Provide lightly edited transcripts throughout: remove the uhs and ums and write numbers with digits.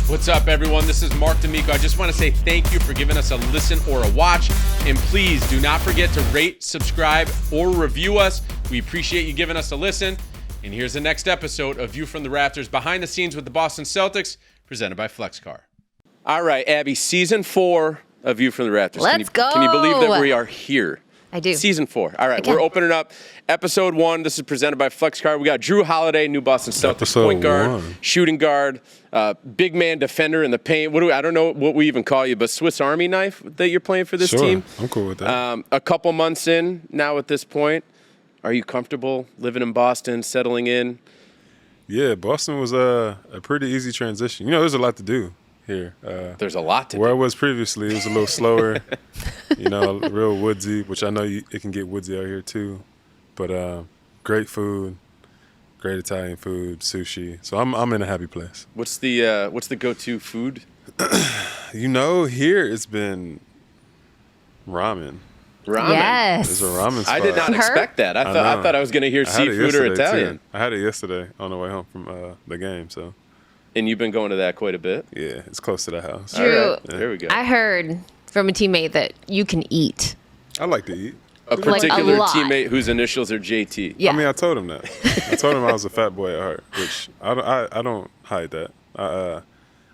What's up, everyone? This is Mark D'Amico. I just want to say thank you for giving us a listen or a watch. And please do not forget to rate, subscribe, or review us. We appreciate you giving us a listen. And here's the next episode of View from the Rafters, behind the scenes with the Boston Celtics, presented by FlexCar. All right, Abby, season 4 of View from the Rafters. Let's go. Can you believe that we are here? I do. Season 4. All right, we're opening up episode 1. This is presented by FlexCar. We got Jrue Holiday, new Boston Celtics episode point guard, 1. Shooting guard, big man defender in the paint. I don't know what we even call you, but Swiss Army knife that you're playing for this team. I'm cool with that. A couple months in now at this point. Are you comfortable living in Boston, settling in? Yeah, Boston was a pretty easy transition. You know, there's a lot to do here. There's a lot to do. Where I was previously, it was a little slower, you know, real woodsy, which I know it can get woodsy out here too. But great food, great Italian food, sushi. So I'm in a happy place. What's the go-to food? You know, here it's been ramen. Ramen. Yes. It's a ramen spot. I did not expect that. I thought I was going to hear seafood or Italian. Too. I had it yesterday on the way home from the game. So. And you've been going to that quite a bit? Yeah, it's close to the house. Jrue, right. There we go. I heard from a teammate that you can eat. I like to eat. A particular lot. teammate whose initials are JT. Yeah. I mean, I told him that. I told him I was a fat boy at heart, which I don't hide that.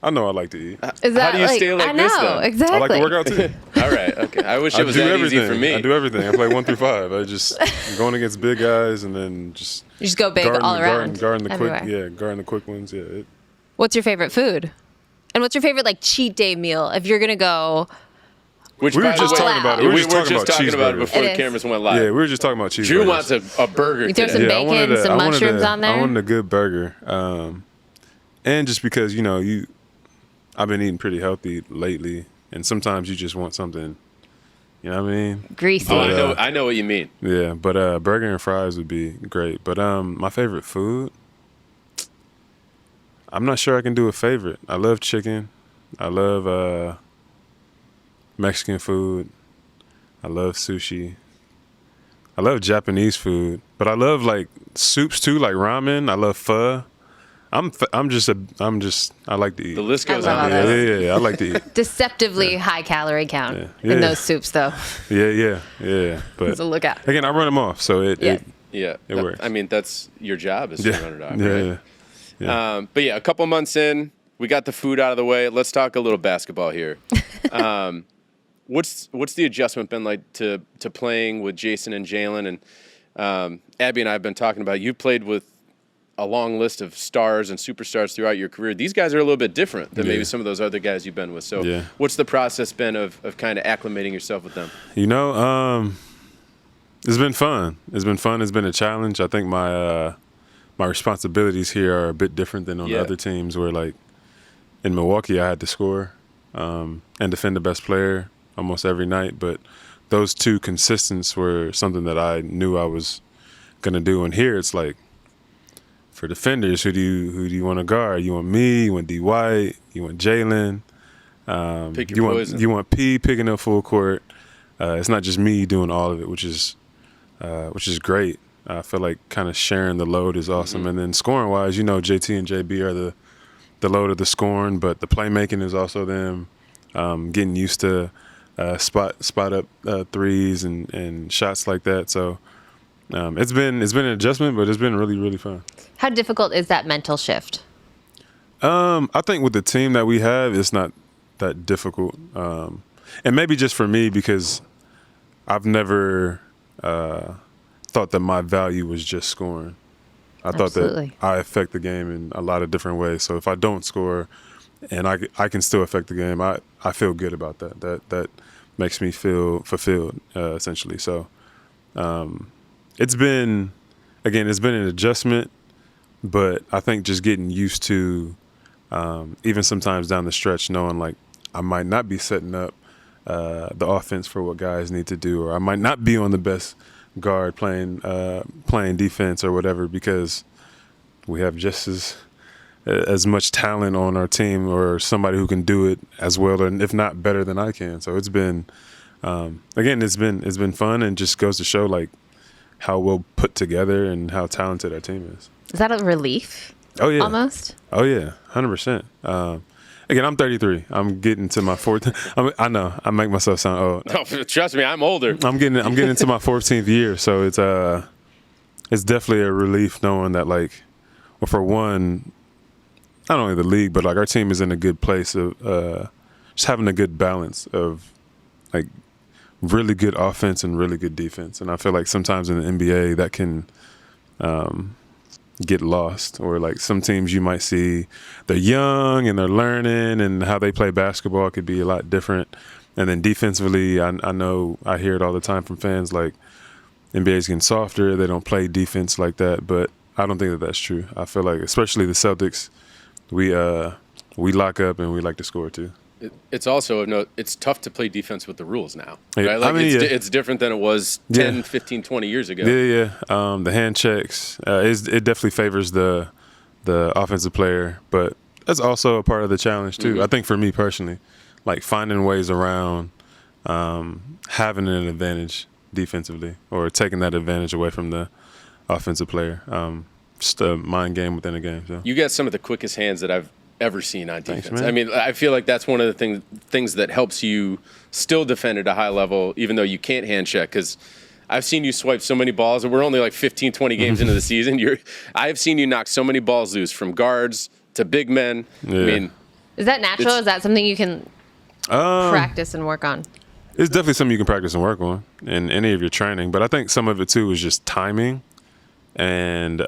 I know I like to eat. Is that How do you stay like I know, this, then? exactly. I like to work out too. All right, okay. I wish it was do that everything. easy for me. I do everything. I play 1 through 5. I just going against big guys and then just You just go big all around. guarding the everywhere. guarding the quick ones. Yeah. What's your favorite food? And what's your favorite cheat day meal? If you're gonna go, Which, We were by the just way, talking about it. We We were were just just talking talking about it about before It the is. cameras went live. Yeah, we were just talking about cheeseburgers. Jrue wants a burger You throw today. some bacon, some mushrooms on there? I wanted a good burger. And just because, you know, I've been eating pretty healthy lately, and sometimes you just want something, you know what I mean? greasy. Oh, I know what you mean. Yeah, but burger and fries would be great. But my favorite food, I'm not sure I can do a favorite. I love chicken. I love Mexican food. I love sushi. I love Japanese food, but I love soups too, like ramen. I love pho. I like to eat. The list goes I on. love it. Yeah, I like to eat. Deceptively high calorie count Yeah. in those soups, though. Yeah. But So look out. again, I run them off, so Yeah. Yeah, It works. I mean, that's your job is to run it off, right? Yeah. But yeah, a couple months in, we got the food out of the way. Let's talk a little basketball here. What's the adjustment been like to playing with Jayson and Jaylen? And Abby and I have been talking about, you played with a long list of stars and superstars throughout your career. These guys are a little bit different than maybe some of those other guys you've been with. So what's the process been of kind of acclimating yourself with them? You know, it's been fun. It's been a challenge. I think my responsibilities here are a bit different than on the other teams where, in Milwaukee, I had to score and defend the best player almost every night. But those two consistents were something that I knew I was going to do. And here it's for defenders, who do you want to guard? You want me? You want D. White? You want Jaylen? Pick your poison. You want P picking up full court. It's not just me doing all of it, which is great. I feel like kind of sharing the load is awesome. Mm-hmm. And then scoring wise, you know, JT and JB are the load of the scoring, but the playmaking is also them. Getting used to spot up threes and shots like that. So it's been an adjustment, but it's been really, really fun. How difficult is that mental shift? I think with the team that we have, it's not that difficult. And maybe just for me, because I've never thought that my value was just scoring. I thought that I affect the game in a lot of different ways. So if I don't score and I can still affect the game, I feel good about that. That makes me feel fulfilled, essentially. So it's been an adjustment, but I think just getting used to even sometimes down the stretch, knowing I might not be setting up the offense for what guys need to do, or I might not be on the best guard playing defense or whatever, because we have just as much talent on our team, or somebody who can do it as well, and if not better than I can. So it's been it's been fun, and just goes to show how well put together and how talented our team is. Is that a relief? Oh yeah, almost. Oh yeah, 100%. Again, I'm 33. I'm getting to my 14th. I know I make myself sound old. No, trust me, I'm older. I'm getting into my 14th year, so it's definitely a relief knowing that, like, well, for one, not only the league, but like our team is in a good place of just having a good balance of like really good offense and really good defense. And I feel like sometimes in the NBA that can get lost, or like some teams you might see they're young and they're learning, and how they play basketball could be a lot different. And then defensively, I know I hear it all the time from fans, like NBA's getting softer, they don't play defense like that, but I don't think that that's true. I feel like especially the Celtics, we lock up and we like to score too. It's also it's tough to play defense with the rules now. Yeah, Right? Like I mean, it's different than it was 10, 15, 20 years ago. Yeah. The hand checks, it definitely favors the offensive player, but that's also a part of the challenge too. I think for me personally, like finding ways around having an advantage defensively, or taking that advantage away from the offensive player. Just a mind game within a game. So. You got some of the quickest hands that I've ever seen on defense. Thanks, man. I mean, I feel like that's one of the things that helps you still defend at a high level, even though you can't hand check. Because I've seen you swipe so many balls, and we're only like 15, 20 games into the season. I've seen you knock so many balls loose, from guards to big men. Yeah. I mean, Is that natural? Is that something you can practice and work on? It's definitely something you can practice and work on in any of your training. But I think some of it too is just timing and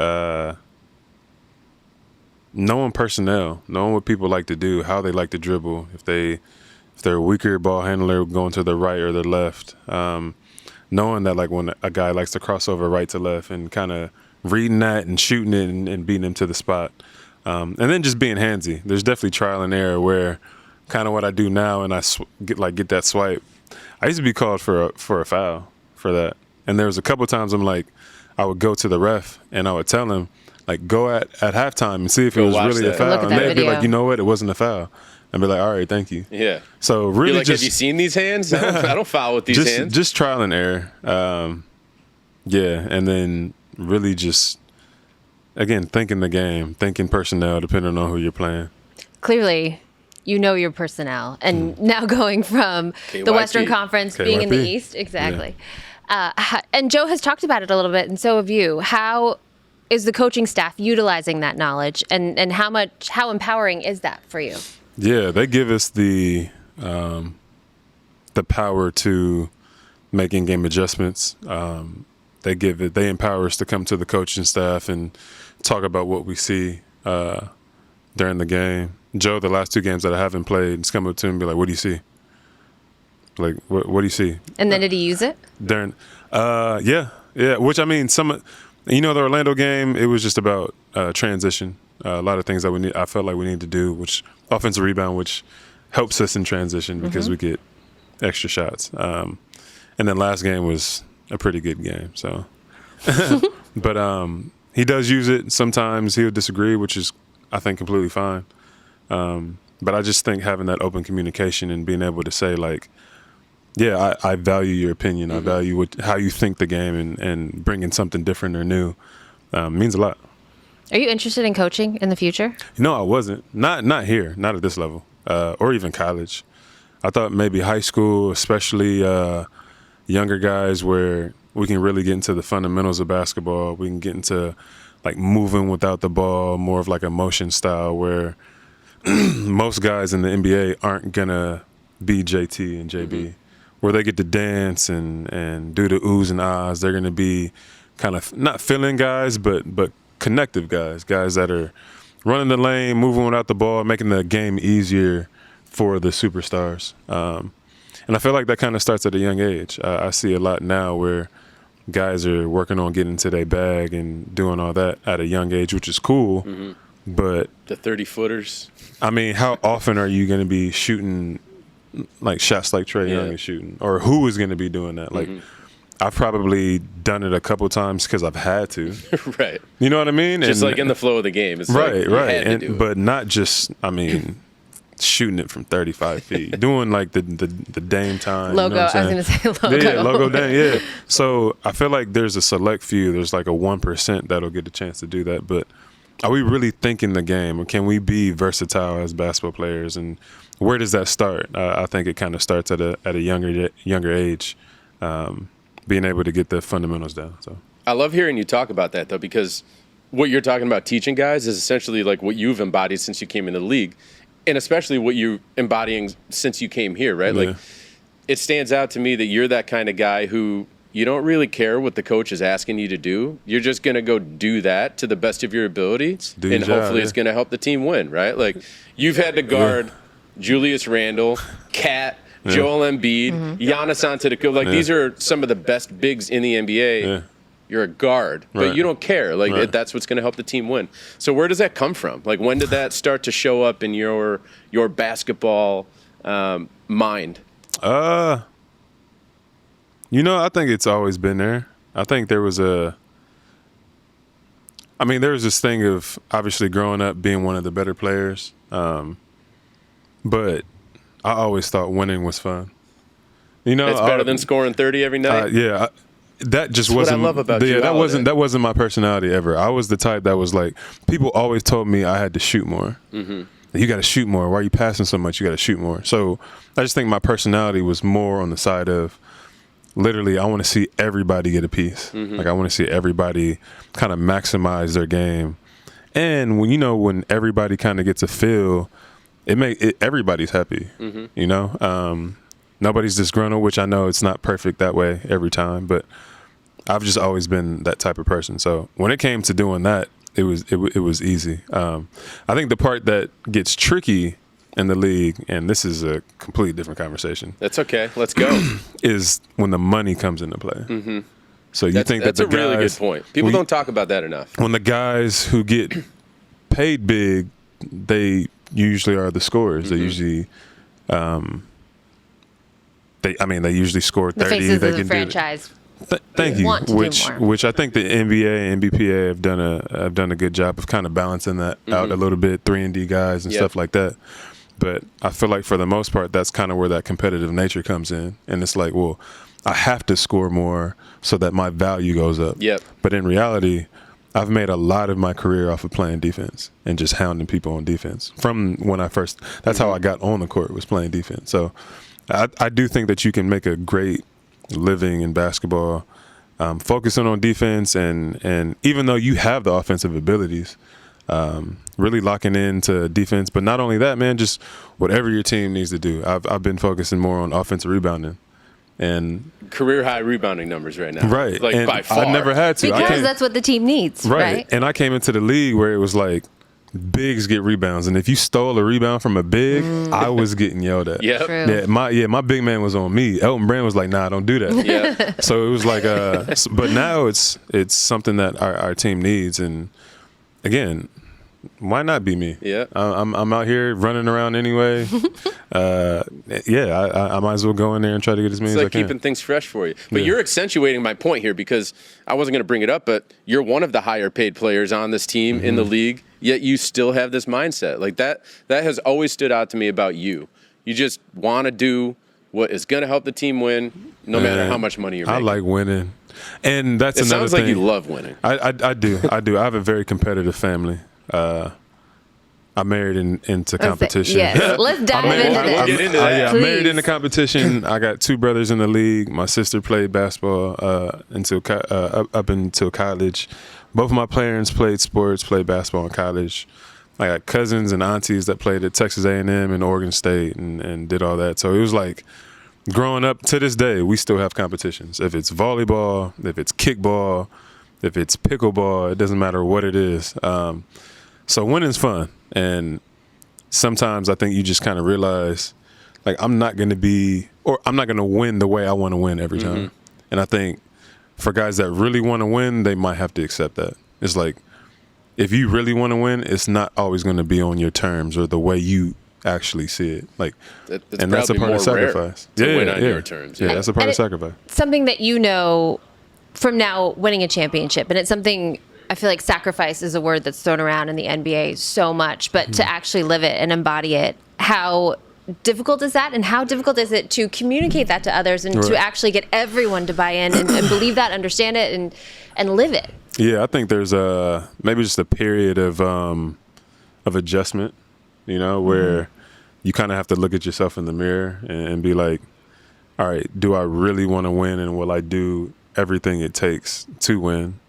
knowing personnel, knowing what people like to do, how they like to dribble, if they're a weaker ball handler going to the right or the left, knowing that like when a guy likes to cross over right to left, and kind of reading that and shooting it and beating him to the spot, and then just being handsy. There's definitely trial and error where kind of what I do now, and I get that swipe. I used to be called for a foul for that, and there was a couple times I would go to the ref and I would tell him, like, go at halftime and see if it was really a foul. Look at And that they'd be video. like, you know what, it wasn't a foul. I'd be like, all right, thank you. yeah. So You're really like, have you seen these hands? I don't foul with these hands. Just trial and error. Yeah, and then really just, again, thinking the game, thinking personnel, depending on who you're playing. Clearly, you know your personnel, and now going from the KYP. Western Conference being in the KYP. East, exactly. And Joe has talked about it a little bit, and so have you. How is the coaching staff utilizing that knowledge, and how empowering is that for you? Yeah, they give us the power to make in-game adjustments. They empower us to come to the coaching staff and talk about what we see during the game. Joe, the last two games that I haven't played, has come up to me and be like, "What do you see? Like, what do you see?" And then did he use it? During, yeah. Which, I mean, the Orlando game, it was just about transition. A lot of things that I felt like we need to do, which offensive rebound, which helps us in transition because we get extra shots. And then last game was a pretty good game. So, but he does use it. Sometimes he'll disagree, which is, I think, completely fine. But I just think having that open communication and being able to say, like, yeah, I value your opinion. I value how you think the game, and bringing something different or new means a lot. Are you interested in coaching in the future? No, I wasn't. Not here. Not at this level, or even college. I thought maybe high school, especially younger guys, where we can really get into the fundamentals of basketball. We can get into like moving without the ball, more of like a motion style, where most guys in the NBA aren't gonna be JT and JB, where they get to dance and do the oohs and ahs. They're gonna be kind of not filling guys, but connective guys that are running the lane, moving without the ball, making the game easier for the superstars. And I feel like that kind of starts at a young age. I see a lot now where guys are working on getting to their bag and doing all that at a young age, which is cool. But The 30-footers. I mean, how often are you going to be shooting like shots like Trae Young is shooting, or who is going to be doing that? Like, I've probably done it a couple times because I've had to. Right. You know what I mean? Just like in the flow of the game. It's Right. like you had to do it. But not just, I mean, shooting it from 35 feet, doing like the Dame time. Logo. You know what I'm I was going to say logo. Yeah, logo Dame. Yeah. So I feel like there's a select few. There's like a 1% that'll get a chance to do that. But are we really thinking the game, or can we be versatile as basketball players? And where does that start? I think it kind of starts at a younger age, being able to get the fundamentals down. So I love hearing you talk about that, though, because what you're talking about teaching guys is essentially like what you've embodied since you came into the league, and especially what you're embodying since you came here, right? Yeah. Like, it stands out to me that you're that kind of guy who you don't really care what the coach is asking you to do. You're just going to go do that to the best of your ability, and hopefully it's going to help the team win, right? Like, you've had to guard Julius Randle, Cat, Joel Embiid, Giannis Antetokounmpo. Like, these are some of the best bigs in the NBA. Yeah. You're a guard, but you don't care. Like, that's what's going to help the team win. So where does that come from? Like, when did that start to show up in your basketball mind? I think it's always been there. I think there was this thing of obviously growing up being one of the better players. But I always thought winning was fun. It's better than scoring 30 every night. That just That's wasn't what I love about you. That wasn't my personality ever. I was the type that was like, people always told me I had to shoot more. Mm-hmm. You got to shoot more. Why are you passing so much? You got to shoot more. So I just think my personality was more on the side of literally, I want to see everybody get a piece. Mm-hmm. Like, I want to see everybody kind of maximize their game. And when everybody kind of gets a feel, everybody's happy. Mm-hmm. Nobody's disgruntled, which I know it's not perfect that way every time, but I've just always been that type of person. So when it came to doing that, it was easy. I think the part that gets tricky in the league, and this is a completely different conversation. That's okay. Let's go. Is when the money comes into play. Mm-hmm. So that's a really good point. People don't talk about that enough. When the guys who get paid big, they usually are the scorers. Mm-hmm. They usually, they usually score 30. The faces they of the can franchise. Thank you. Want to do more. Which I think the NBA and NBPA have done a good job of kind of balancing that out a little bit. 3-and-D guys and stuff like that. But I feel like for the most part, that's kind of where that competitive nature comes in. And it's like, well, I have to score more so that my value goes up. Yep. But in reality, I've made a lot of my career off of playing defense and just hounding people on defense. From when I first, that's how I got on the court, was playing defense. So I do think that you can make a great living in basketball, focusing on defense, and even though you have the offensive abilities, really locking into defense. But not only that, man, just whatever your team needs to do. I've been focusing more on offensive rebounding. And career high rebounding numbers right now. Right. Like, and by far. I never had to. Because that's what the team needs, right? And I came into the league where it was like, bigs get rebounds, and if you stole a rebound from a big, I was getting yelled at. Yep. My big man was on me. Elton Brand was like, "Nah, don't do that." Yeah. So it was like, but now it's something that our team needs, and again, why not be me? Yeah. I'm out here running around anyway. I might as well go in there and try to get as many as I can. It's like keeping things fresh for you. But you're accentuating my point here, because I wasn't going to bring it up, but you're one of the higher paid players on this team in the league, yet you still have this mindset. Like, that has always stood out to me about you. You just want to do what is going to help the team win, no matter how much money you're making. I like winning. And that's another thing. It sounds like you love winning. I do. I have a very competitive family. I'm married into competition. Yes, let's dive into this. We'll get into that. I'm married into competition. I got 2 brothers in the league. My sister played basketball up until college. Both of my parents played sports, played basketball in college. I got cousins and aunties that played at Texas A&M and Oregon State and did all that. So it was like, growing up to this day, we still have competitions. If it's volleyball, if it's kickball, if it's pickleball, it doesn't matter what it is. So winning's fun. And sometimes I think you just kind of realize, like, I'm not going to win the way I want to win every time. And I think for guys that really want to win, they might have to accept that. It's like, if you really want to win, it's not always going to be on your terms or the way you actually see it. Like, and that's a part of sacrifice. To win on your terms. Yeah, that's a part of sacrifice. Something that from now winning a championship, and it's something, I feel like sacrifice is a word that's thrown around in the NBA so much, but to actually live it and embody it, how difficult is that? And how difficult is it to communicate that to others and to actually get everyone to buy in and believe that, understand it, and live it? Yeah, I think there's maybe just a period of adjustment, where you kind of have to look at yourself in the mirror and be like, all right, do I really want to win, and will I do everything it takes to win?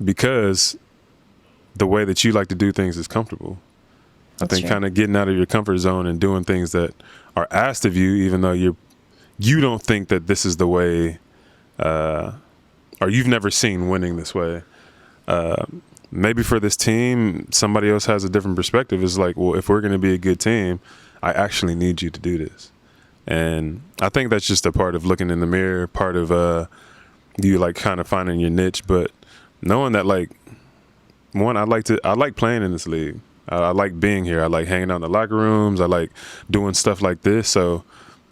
Because the way that you like to do things is comfortable. I think kind of getting out of your comfort zone and doing things that are asked of you, even though you don't think that this is the way, or you've never seen winning this way. Maybe for this team, somebody else has a different perspective. It's like, well, if we're going to be a good team, I actually need you to do this. And I think that's just a part of looking in the mirror, part of you like kind of finding your niche, but knowing that, like, one, I like playing in this league. I like being here. I like hanging out in the locker rooms. I like doing stuff like this. So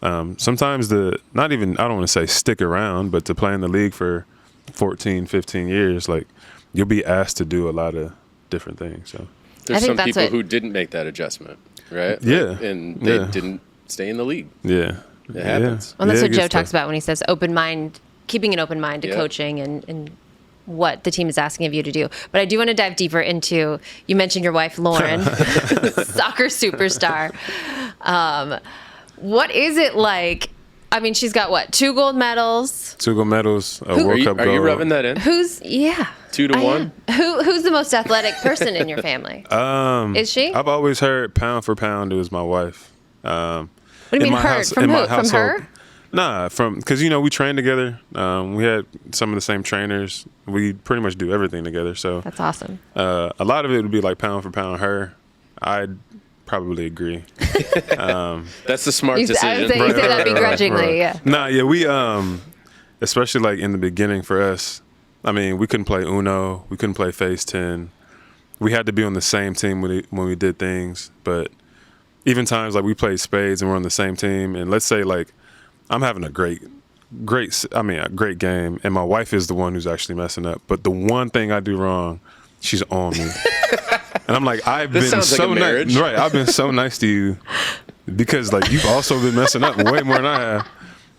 sometimes I don't want to say stick around, but to play in the league for 14, 15 years, like, you'll be asked to do a lot of different things. So there's some people who didn't make that adjustment, right? Yeah. And they didn't stay in the league. Yeah. It happens. Well, that's what Joe talks about when he says open mind, keeping an open mind to coaching and what the team is asking of you to do. But I do want to dive deeper into, you mentioned your wife, Lauren, soccer superstar. What is it like? I mean, she's got what? 2 gold medals. 2 gold medals, a World Cup gold. Are you rubbing that in? 2 to 1? Who's the most athletic person in your family? Is she? I've always heard pound for pound it was my wife. What do you mean heard? From who? From her? Nah, because, we train together. We had some of the same trainers. We pretty much do everything together. So that's awesome. A lot of it would be like pound for pound her. I'd probably agree. That's the smart decision. I would say you say that begrudgingly, yeah. Nah, yeah, we, especially like in the beginning for us, I mean, we couldn't play Uno. We couldn't play Phase 10. We had to be on the same team when we did things. But even times like we played spades and we're on the same team, and let's say like I'm having a great game, and my wife is the one who's actually messing up. But the one thing I do wrong, she's on me. And I'm like, I've been so nice. Right, I've been so nice to you because like you've also been messing up way more than I have.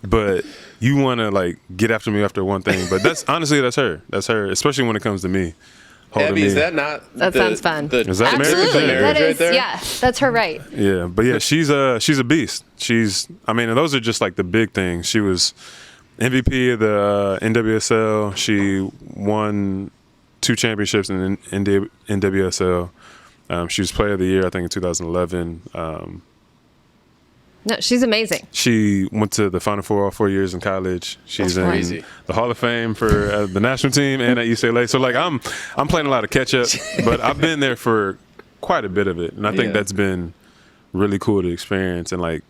But you want to like get after me after one thing. But that's her. That's her, especially when it comes to me. Abby, is that not? That sounds fun. Is that absolutely marriage? That is, right there? yeah, that's her right. Yeah, but yeah, she's a beast. And those are just like the big things. She was MVP of the NWSL. She won 2 championships in NWSL. She was Player of the Year, I think, in 2011. No, she's amazing. She went to the Final Four all 4 years in college. She's in the Hall of Fame for the national team and at UCLA. So like I'm playing a lot of catch up, but I've been there for quite a bit of it, and I think that's been really cool to experience and like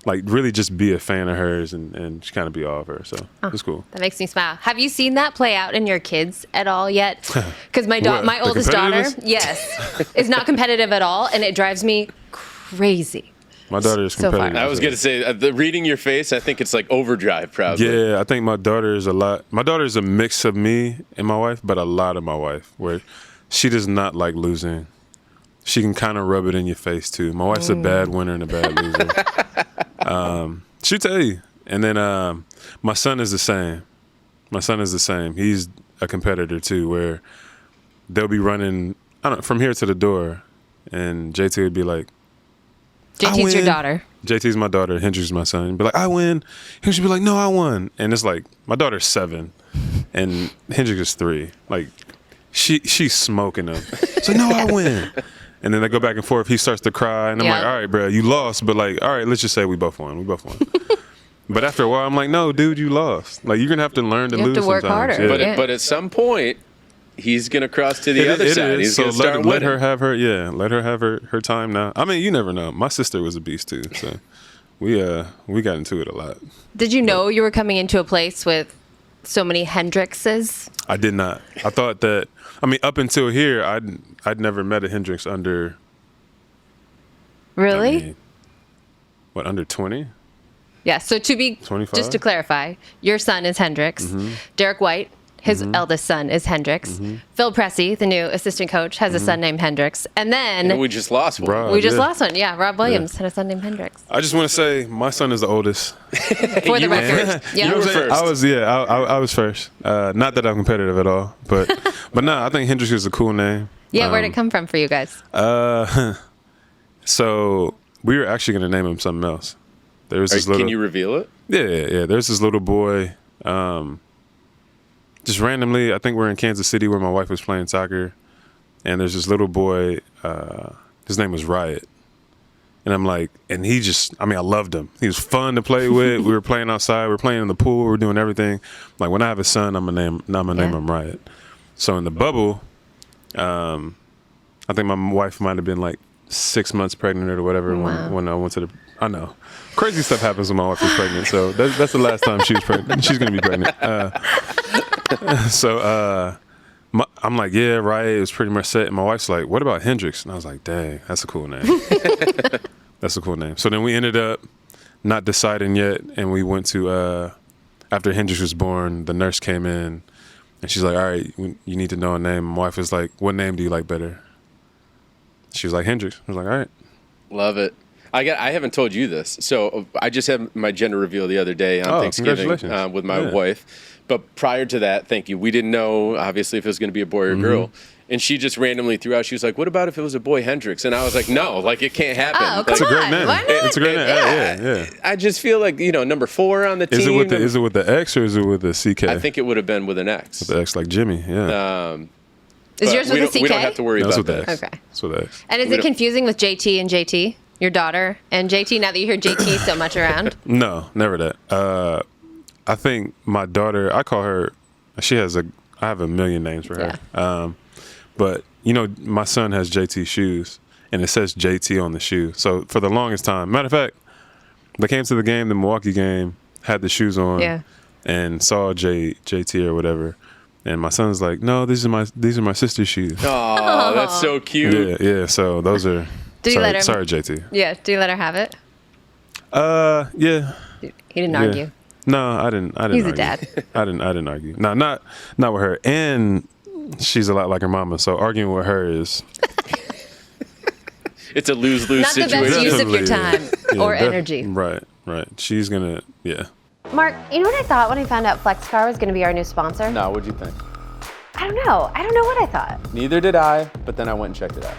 really just be a fan of hers and just kind of be all of her. So it's cool. That makes me smile. Have you seen that play out in your kids at all yet? Because my oldest daughter, yes, is not competitive at all, and it drives me crazy. My daughter is competitive. I was going to say, reading your face, I think it's like overdrive, probably. Yeah, I think my daughter is a mix of me and my wife, but a lot of my wife, where she does not like losing. She can kind of rub it in your face, too. My wife's a bad winner and a bad loser. She'll tell you. And then my son is the same. He's a competitor, too, where they'll be running from here to the door, and JT would be like, JT's your daughter. JT's my daughter. Hendrix is my son. He'd be like, I win. He should be like, no, I won. And it's like, my daughter's 7, and Hendrix is 3. Like, she's smoking him. So no, I win. And then they go back and forth. He starts to cry, and I'm like, all right, bro, you lost, but like, all right, let's just say we both won. But after a while, I'm like, no, dude, you lost. Like, you're gonna have to learn to lose. You have to work sometimes. harder. Yeah. But at some point, he's gonna cross to the other side. He's gonna start winning. Let her have her time now. I mean, you never know. My sister was a beast too, so we got into it a lot. Did you know you were coming into a place with so many Hendrixes? I did not. I thought that. I mean, up until here, I'd never met a Hendrix under. Really? Under 20? Yeah. So to be 25? just to clarify, your son is Hendrix. Mm-hmm. Derek White His eldest son is Hendrix. Phil Pressey, the new assistant coach, has a son named Hendrix. And then And we just lost one. Rob, we just yeah. lost one. Yeah, Rob Williams had a son named Hendrix. I just want to say my son is the oldest. For the You were record. first. Yeah. You were first. I was first. Not that I'm competitive at all, but no, I think Hendrix is a cool name. Yeah, where'd it come from for you guys? So we were actually going to name him something else. There was this little. Can you reveal it? Yeah. There's this little boy. Just randomly, I think we're in Kansas City where my wife was playing soccer, and there's this little boy. His name was Riot, and I'm like, and he just, I loved him. He was fun to play with. We were playing outside. We were playing in the pool. We were doing everything. Like when I have a son, I'm gonna name him Riot. So in the bubble, I think my wife might have been like 6 months pregnant or whatever when I went to the. I know. Crazy stuff happens when my wife is pregnant, so that's the last time she was pregnant. She's gonna be pregnant. I'm like, yeah, right. It was pretty much set. And my wife's like, what about Hendrix? And I was like, dang, that's a cool name. That's a cool name. So then we ended up not deciding yet, and we went to after Hendrix was born, the nurse came in, and she's like, all right, you need to know a name. My wife was like, what name do you like better? She was like, Hendrix. I was like, all right. Love it. I haven't told you this. So I just had my gender reveal the other day on Thanksgiving with my wife. But prior to that, thank you, we didn't know, obviously, if it was going to be a boy or a girl. And she just randomly threw out, she was like, what about if it was a boy Hendrix? And I was like, no, like it can't happen. Oh, like, It's a great name. Why not? It's a great name. Yeah. I just feel like, number 4 on the team. Is it with the X or is it with the CK? I think it would have been with an X. With the X like Jimmy, yeah. Is yours with a CK? We don't have to worry That's about with the that. X. Okay. That's with the X. And is it confusing with JT and JT, your daughter? And JT, now that you hear JT so much around? No, never that. I think my daughter, I call her, I have a million names for her. Yeah. But, my son has JT shoes, and it says JT on the shoe. So for the longest time, matter of fact, they came to the Milwaukee game, had the shoes on, and saw JT or whatever. And my son's like, no, these are my sister's shoes. Oh, that's so cute. Yeah. So those are. Sorry, JT. Yeah. Do you let her have it? Yeah. He didn't argue. No, I didn't. He's argue. a dad. I didn't argue. No, not with her. And she's a lot like her mama, so arguing with her is It's a lose-lose Not the situation. best use of your time or energy. Right. She's gonna, Mark, you know what I thought when I found out FlexCar was going to be our new sponsor? No, what'd you think? I don't know what I thought. Neither did I, but then I went and checked it out.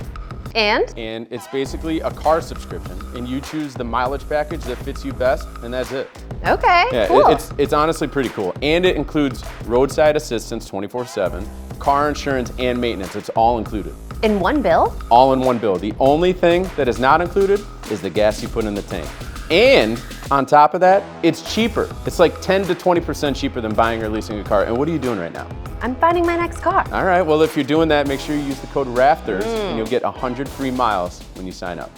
And? And it's basically a car subscription, and you choose the mileage package that fits you best, and that's it. Okay, Yeah, cool. it's honestly pretty cool. And it includes roadside assistance 24/7, car insurance, and maintenance. It's all included. In one bill? All in one bill. The only thing that is not included is the gas you put in the tank. And on top of that, it's cheaper. It's like 10 to 20% cheaper than buying or leasing a car. And what are you doing right now? I'm finding my next car. All right, well, if you're doing that, make sure you use the code RAFTERS, and you'll get 100 free miles when you sign up.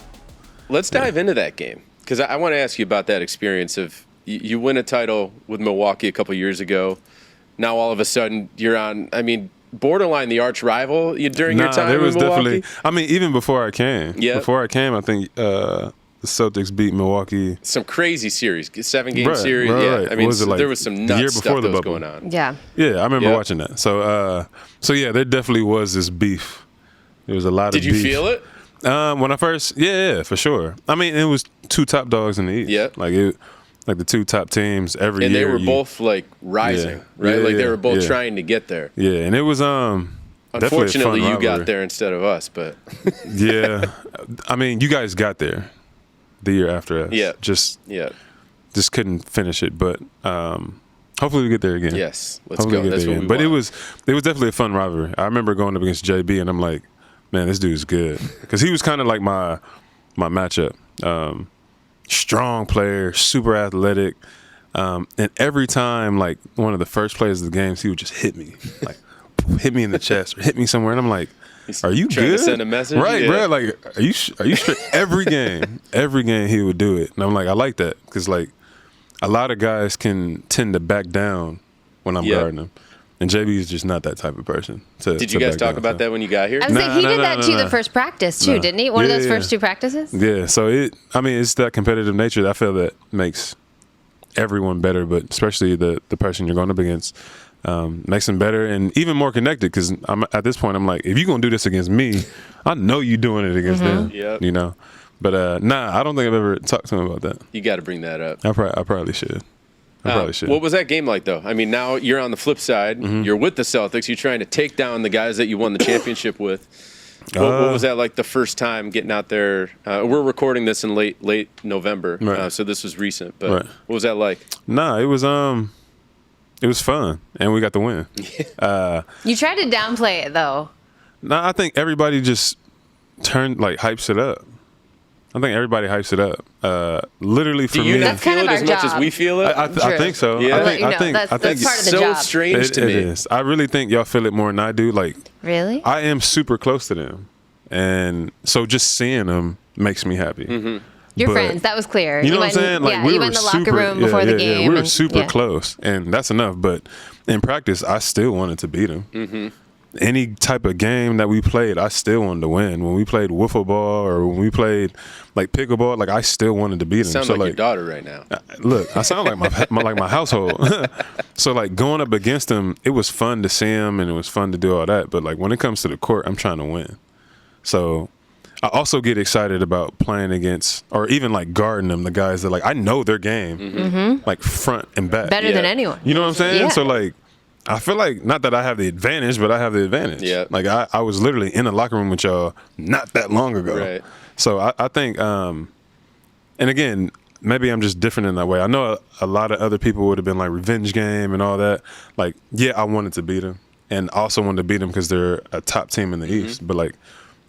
Let's dive into that game, because I want to ask you about that experience of you win a title with Milwaukee a couple years ago. Now all of a sudden you're on, borderline the arch rival during your time there was in Milwaukee? definitely, even before I came. Yeah. Before I came, I think the Celtics beat Milwaukee. Some crazy series, 7-game Right, series. right, Yeah, right. What was it, like, there was some the year nuts before stuff the that was bubble? going on. Yeah. Yeah, I remember Yep. watching that. So yeah, there definitely was this beef. There was a lot Did of you beef. feel it? When I first, yeah, for sure. It was 2 top dogs in the East. Yeah. Like the 2 top teams every And year. they were both like rising, Yeah. right? Yeah, Like they yeah, were both yeah. trying to get there. Yeah, and it was definitely a Unfortunately, fun you got rivalry. there instead of us, but Yeah, you guys got there the year after us. Yeah. just yeah. couldn't finish it, but hopefully we get there again. Yes, let's Hopefully go. we get That's there what again. we But want. it was definitely a fun rivalry. I remember going up against JB, and I'm like, man, this dude's good, because he was kind of like my matchup. Strong player, super athletic, and every time, like one of the first plays of the games, he would just hit me, like hit me in the chest or hit me somewhere, and I'm like, are you trying good? to send a message? Right, Yeah. bro. Like, are you straight? Every game he would do it, and I'm like, I like that, because like a lot of guys can tend to back down when I'm Yeah. guarding them, and JB is just not that type of person. Did you guys talk about that when you got here? I was like, he No, did no, that no, to you no. the first practice too, No. didn't he? One of Yeah, those yeah. first 2 practices? Yeah, so it's that competitive nature that I feel that makes everyone better, but especially the person you're going up against. makes them better and even more connected. Because at this point, I'm like, if you're gonna do this against me, I know you doing it against them. Yep. You know. But nah, I don't think I've ever talked to him about that. You got to bring that up. I probably should. I probably should. What was that game like, though? I mean, now you're on the flip side. You're with the Celtics. You're trying to take down the guys that you won the championship with. What was that like the first time getting out there? We're recording this in late November, right. So this was recent. But right. What was that like? Nah, it was fun, and we got the win. You tried to downplay it, though. Nah, I think everybody just hypes it up. I think everybody hypes it up. Literally for me, do you not That's kind feel of it as our much job. as we feel it? I think so. Yeah. I think that's part of the it's so job. strange to me. It is. I really think y'all feel it more than I do. Like, Really? I am super close to them, and so just seeing them makes me happy. Your But- friends, that was clear. You know what I'm saying? Like, we you were went in the locker room before the game. We were and- super yeah. close, and that's enough. But in practice, I still wanted to beat them. Any type of game that we played, I still wanted to win. When we played wiffle ball or when we played like pickleball, like I still wanted to beat them. Sound so like your daughter right now. Look, I sound like my household. So like going up against them, it was fun to see them and it was fun to do all that. But like when it comes to the court, I'm trying to win. So I also get excited about playing against or even like guarding them, the guys that like I know their game, like front and back. Better than anyone. You know what I'm saying? Yeah. So like I feel like not that I have the advantage, but I have the advantage. Yeah. Like I was literally in the locker room with y'all not that long ago. Right. So I think, and again, maybe I'm just different in that way. I know a lot of other people would have been like revenge game and all that. Like, yeah, I wanted to beat them, and also wanted to beat them because they're a top team in the East. But like,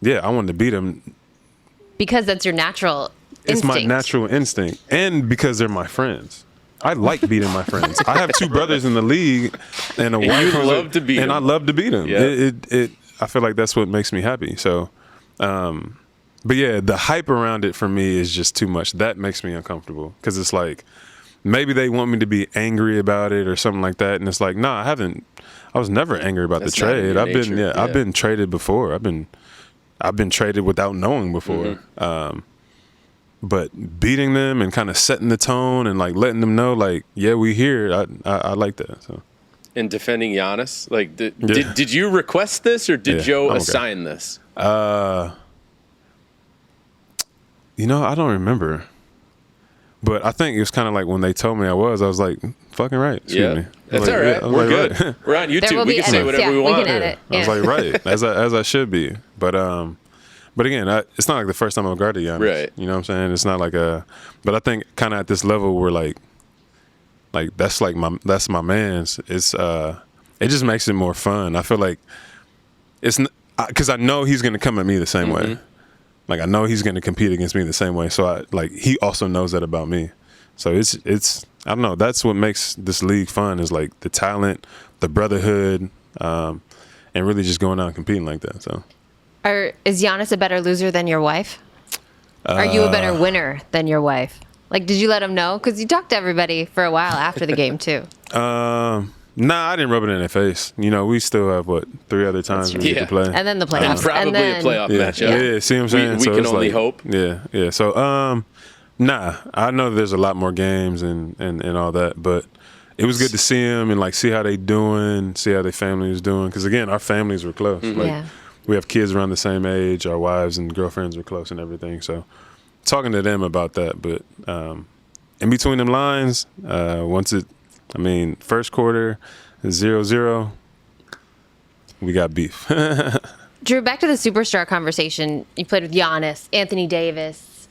yeah, I wanted to beat them. Because that's your natural It's instinct. my natural instinct, and because they're my friends. I like beating my friends. I have two brothers in the league, and a wife. you love to beat and them. I love to beat them. Yeah. I feel like that's what makes me happy. So, but yeah, the hype around it for me is just too much. That makes me uncomfortable because it's like maybe they want me to be angry about it or something like that, and it's like, nah, I was never angry about That's the not in trade. your I've been nature. Yeah. I've been traded before. I've been traded without knowing before. But beating them and kind of setting the tone and like letting them know, like, yeah, we here. I like that. So. And defending Giannis, like, did you request this or did Yeah, Joe I'm okay. assign this? You know, I don't remember. But I think it was kind of like when they told me I was like, fucking right. Excuse me. That's Like, all right. yeah, I was We're like, good. right. We're on There YouTube. will We be can say edits. whatever we Yeah, we want. can edit. I was Yeah. like, right, as I should be. But again, it's not like the first time I've guarded Giannis. Right. You know what I'm saying? It's not like but I think kind of at this level we're like that's my man's. It's it just makes it more fun. I feel like it's because I know he's gonna come at me the same way. Like I know he's gonna compete against me the same way. So he also knows that about me. So it's I don't know. That's what makes this league fun is like the talent, the brotherhood, and really just going out and competing like that. So. Is Giannis a better loser than your wife? Are you a better winner than your wife? Like, did you let him know? Because you talked to everybody for a while after the game, too. Nah, I didn't rub it in their face. You know, we still have, 3 other times we get to play. And then the playoffs. And probably then, a playoff matchup. Yeah, see what I'm saying? We So can it's only hope. Yeah. So, nah, I know there's a lot more games and all that, but it was good to see them and, see how they doing, see how their family is doing. Because, again, our families were close. Yeah. We have kids around the same age. Our wives and girlfriends were close and everything. So talking to them about that. But in between them lines, first quarter, 0-0, we got beef. Jrue, back to the superstar conversation. You played with Giannis, Anthony Davis,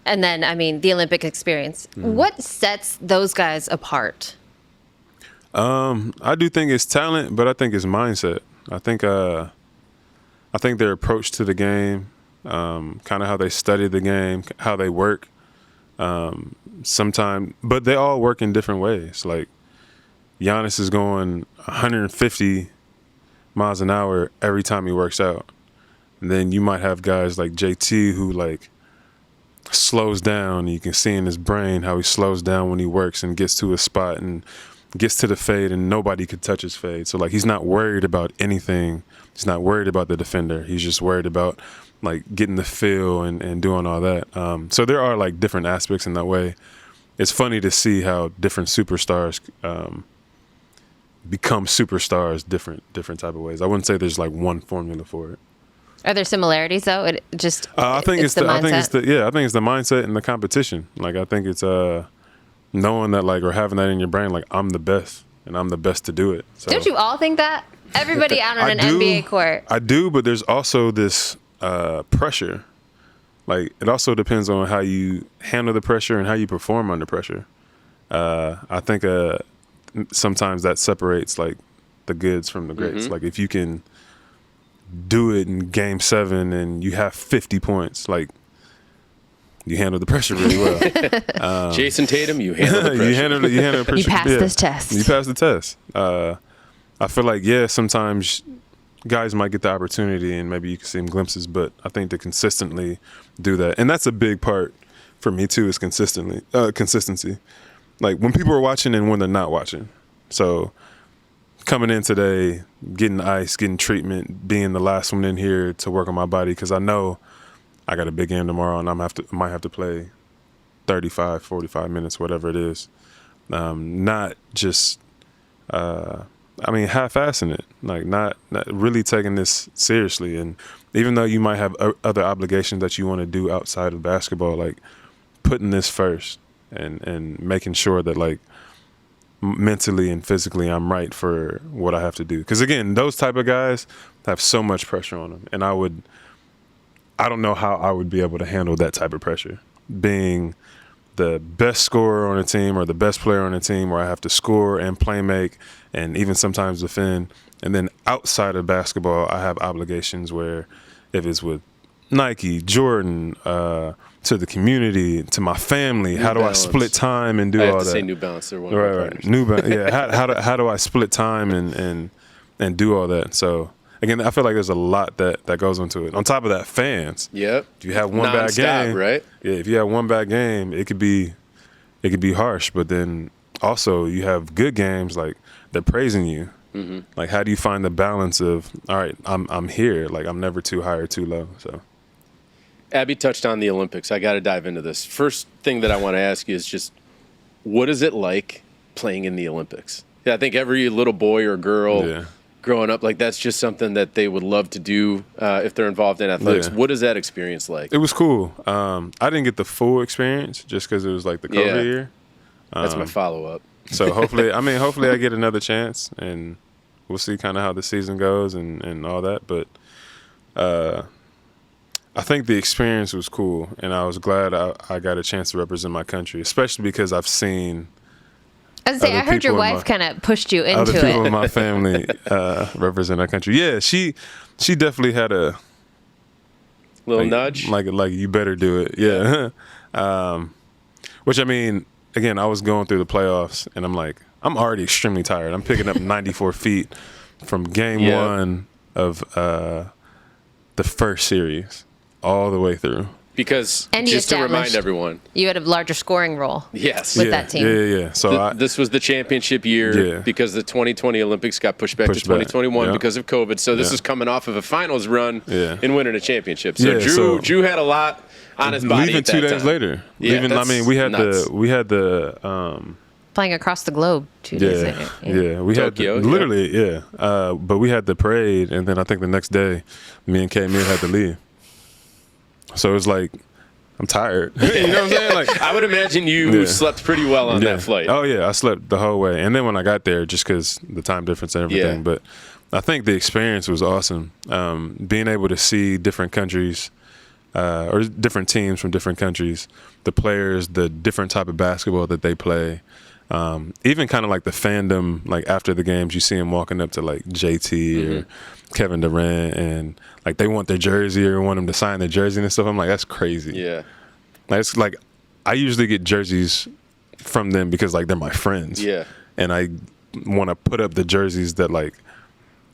and then, the Olympic experience. What sets those guys apart? I do think it's talent, but I think it's mindset. I think their approach to the game, kind of how they study the game, how they work. Sometimes, but they all work in different ways. Like Giannis is going 150 miles an hour every time he works out. And then you might have guys like JT who slows down. You can see in his brain how he slows down when he works and gets to a spot and gets to the fade and nobody could touch his fade. So he's not worried about anything. He's not worried about the defender. He's just worried about getting the feel and doing all that. So there are different aspects in that way. It's funny to see how different superstars become superstars different type of ways. I wouldn't say there's like one formula for it. Are there similarities though? It just I think it's the mindset. I think it's the mindset and the competition. Like I think it's knowing that like or having that in your brain like I'm the best and I'm the best to do it. So, Don't you all think that? Everybody out on an NBA court. I do, but there's also this pressure. Like it also depends on how you handle the pressure and how you perform under pressure. I think sometimes that separates like the goods from the greats. Like if you can do it in Game 7 and you have 50 points, like you handle the pressure really well. Jayson Tatum, you handle the pressure. you handle the pressure. You passed this test. You passed the test. I feel like sometimes guys might get the opportunity and maybe you can see them glimpses, but I think to consistently do that, and that's a big part for me too, is consistency. Like when people are watching and when they're not watching. So coming in today, getting ice, getting treatment, being the last one in here to work on my body because I know I got a big game tomorrow and I might have to play 35, 45 minutes, whatever it is. Not just, half-assing it, like not really taking this seriously. And even though you might have other obligations that you want to do outside of basketball, like putting this first and making sure that like mentally and physically I'm right for what I have to do. Because again, those type of guys have so much pressure on them, and I don't know how I would be able to handle that type of pressure, being the best scorer on a team or the best player on a team where I have to score and play make and even sometimes defend. And then outside of basketball, I have obligations where if it's with Nike, Jordan, to the community, to my family, how do I split time and do all that? I have to say New Balance. They're one of my partners. New Balance. Yeah. How do I split time and do all that? So again, I feel like there's a lot that goes into it. On top of that, fans. Yep. If you have one bad game, right? Yeah. If you have one bad game, it could be harsh. But then also you have good games, like they're praising you. Mm-hmm. Like how do you find the balance of all right, I'm here, like I'm never too high or too low. So. Abby touched on the Olympics. I got to dive into this. First thing that I want to ask you is just, what is it like playing in the Olympics? Yeah, I think every little boy or girl growing up, like that's just something that they would love to do if they're involved in athletics. Yeah. What is that experience like? It was cool. I didn't get the full experience just because it was like the COVID year. That's my follow-up. So hopefully I get another chance, and we'll see kind of how the season goes and all that. But I think the experience was cool, and I was glad I got a chance to represent my country, especially because I've seen. I heard your wife kind of pushed you into other people it. in my family represent our country. Yeah, she definitely had a little nudge, like you better do it. Yeah, which I mean, again, I was going through the playoffs, and I'm like, I'm already extremely tired. I'm picking up 94 feet from game one of the first series all the way through. Because just to remind everyone, you had a larger scoring role. Yes, with that team. Yeah. So this was the championship year because the 2020 Olympics got pushed back to 2021 because of COVID. So this is coming off of a finals run and winning a championship. So Jrue had a lot on his body. Leaving at that 2 days time. later. Yeah, we had the playing across the globe 2 days later. Yeah, we Tokyo, had literally but we had the parade, and then I think the next day, me and K-Mir had to leave. So it was like, I'm tired. You know what I'm saying? Like, I would imagine you slept pretty well on that flight. Oh, yeah. I slept the whole way. And then when I got there, just because the time difference and everything. But I think the experience was awesome. Being able to see different countries or different teams from different countries, the players, the different type of basketball that they play. Even kind of like the fandom, like after the games, you see them walking up to like JT or Kevin Durant, and like they want their jersey or want them to sign their jersey and stuff. I'm like, that's crazy. Yeah. Like, it's like I usually get jerseys from them because like they're my friends. Yeah. And I want to put up the jerseys that like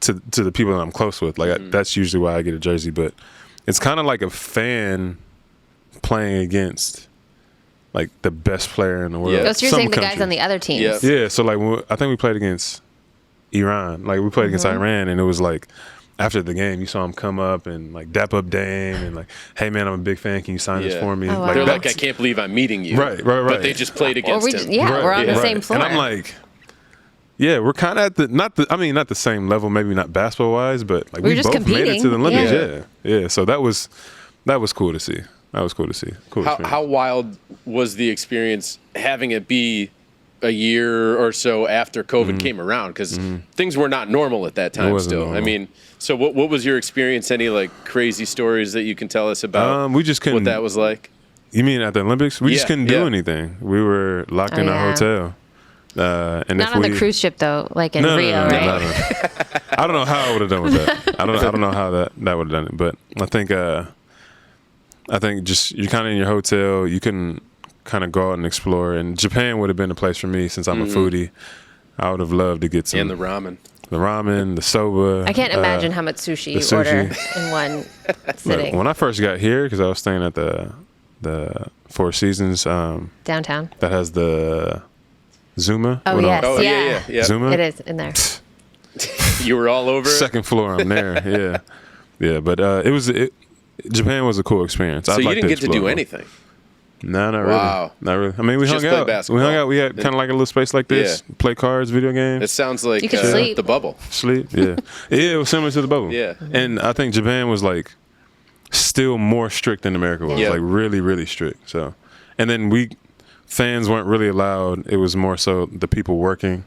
to the people that I'm close with. Like that's usually why I get a jersey. But it's kind of like a fan playing against like the best player in the world. Yeah. So you're saying the guys on the other teams. Yeah. So like I think we played against Iran. Like we played against Iran, and it was like after the game, you saw him come up and like dap up Dame and like, hey man, I'm a big fan. Can you sign this for me? Oh, wow. Like, they're like, I can't believe I'm meeting you. Right. But they just played against him. We're on the same floor. And I'm like, Yeah, we're kind of at not the same level, maybe not basketball wise, but like We're we just both made it to the competing. Olympics. Yeah. So that was cool to see. That was cool to see. Cool. How wild was the experience having it be a year or so after COVID came around? Because things were not normal at that time still. normal. I mean, so what was your experience? Any like crazy stories that you can tell us about we just couldn't. what that was like? You mean at the Olympics? We just Yeah, couldn't do yeah. anything. We were locked in Oh, yeah. our hotel. And Not on the cruise ship though, like in Rio, right? No. I don't know how I would have done with that. I don't know how that would have done it. But I think just you're kind of in your hotel. You can kind of go out and explore. And Japan would have been a place for me since I'm a foodie. I would have loved to get some. And the ramen. The ramen, the soba. I can't imagine how much sushi you sushi. order in one sitting. Look, when I first got here, because I was staying at the Four Seasons Downtown. that has the Zuma. Oh, Well, no, yes. Oh Yeah. yeah. Zuma. It is in there. You were all over it? Second floor, I'm there. Yeah. But Japan was a cool experience. So I'd you like didn't get to explore do more. anything. No, not Wow. really. Not really. I mean, we Just hung play out. basketball. We had kind of like a little space like this. Yeah. Play cards, video games, It sounds like You could sleep. the bubble. sleep. Yeah, yeah. It was similar to the bubble. Yeah. And I think Japan was like still more strict than America was. Yeah. Like really, really strict. So, and then fans weren't really allowed. It was more so the people working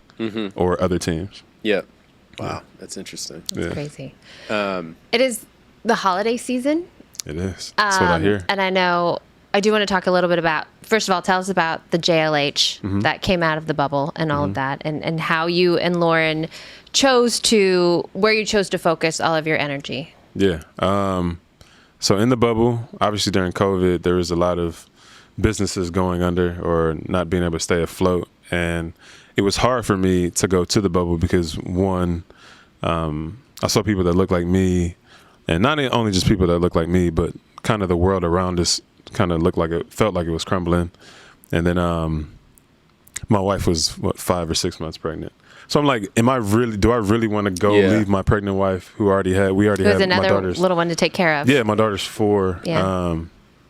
or other teams. Yeah. Wow, that's interesting. Yeah, Crazy. It is the holiday season. it is. That's what I hear. And I know I do want to talk a little bit about, first of all, tell us about the JLH that came out of the bubble and all of that, and how you and Lauren where you chose to focus all of your energy. Yeah. So in the bubble, obviously during COVID, there was a lot of businesses going under or not being able to stay afloat. And it was hard for me to go to the bubble because, one, I saw people that looked like me, and not only just people that look like me, but kind of the world around us kind of felt like it was crumbling. And then my wife was 5 or 6 months pregnant. So I'm like, do I really want to go leave my pregnant wife we already had There's my another daughter's little one to take care of. Yeah, my daughter's 4. Yeah.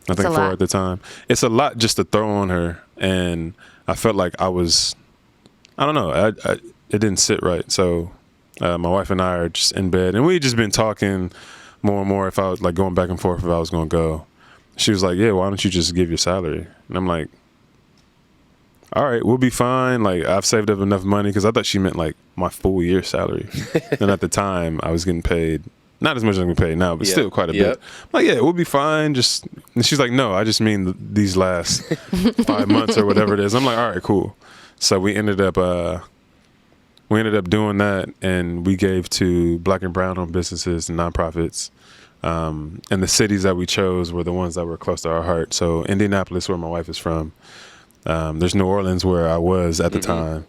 I think a 4 lot. at the time. It's a lot just to throw on her, and I felt like I don't know, it didn't sit right. So my wife and I are just in bed, and we just been talking more and more if I was like going back and forth if I was going to go. She was like, yeah, why don't you just give your salary? And I'm like, all right, we'll be fine. Like, I've saved up enough money, because I thought she meant like my full year salary. And at the time, I was getting paid, not as much as I'm getting paid now, but still quite a bit. I'm like, yeah, we'll be fine. And she's like, no, I just mean these last 5 months or whatever it is. I'm like, all right, cool. So we ended up doing that, and we gave to Black and brown owned businesses and nonprofits. And the cities that we chose were the ones that were close to our heart. So Indianapolis, where my wife is from. There's New Orleans, where I was at the time.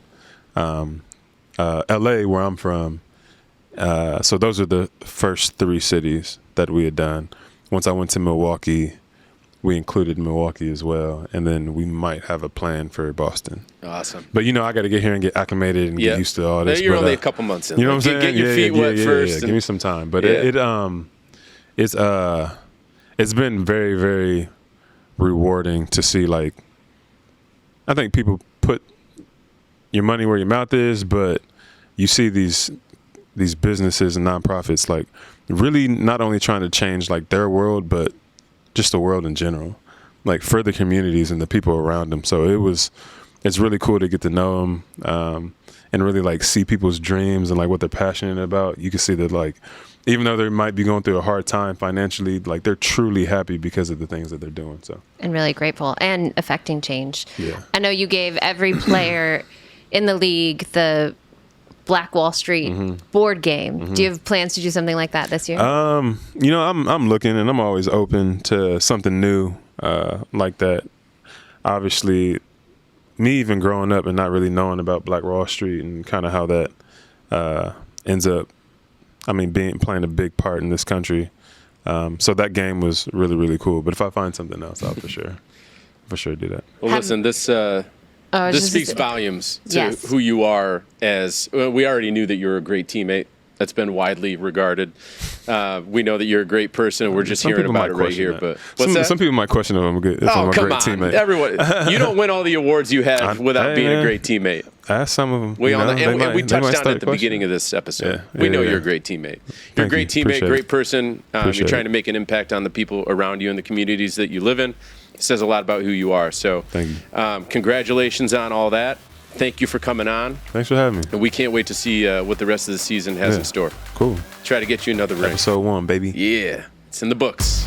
LA, where I'm from. So those are the first 3 cities that we had done. Once I went to Milwaukee, we included Milwaukee as well. And then we might have a plan for Boston. Awesome. But, I got to get here and get acclimated and get used to all this. You're but, only a couple months in. You know what I'm saying? Get your feet wet first. Yeah. Give me some time. But it's been very, very rewarding to see, like, I think people put your money where your mouth is, but you see these businesses and nonprofits like really not only trying to change like their world, but just the world in general, like for the communities and the people around them. So it's really cool to get to know them and really like see people's dreams and like what they're passionate about. You can see that like, even though they might be going through a hard time financially, like they're truly happy because of the things that they're doing. So And really grateful and affecting change. Yeah. I know you gave every player in the league the Black Wall Street board game. Do you have plans to do something like that this year? I'm looking, and I'm always open to something new like that. Obviously, me even growing up and not really knowing about Black Wall Street and kind of how that ends up, playing a big part in this country. So that game was really, really cool. But if I find something else, I'll for sure do that. Well, listen, this speaks volumes to who you are as we already knew that you're a great teammate. That's been widely regarded. We know that you're a great person. We're just hearing about it right here. That. But what's that? Some people might question if I'm a great teammate. Everyone, you don't win all the awards you have without being a great teammate. Ask some of them. We touched on it at the beginning of this episode. We know you're a great teammate. You're a great teammate, great person. You're trying to make an impact on the people around you and the communities that you live in. It says a lot about who you are. So thank you. Congratulations on all that. Thank you for coming on. Thanks for having me. And we can't wait to see what the rest of the season has in store. Cool. Try to get you another ring. Episode 1, baby. Yeah, it's in the books.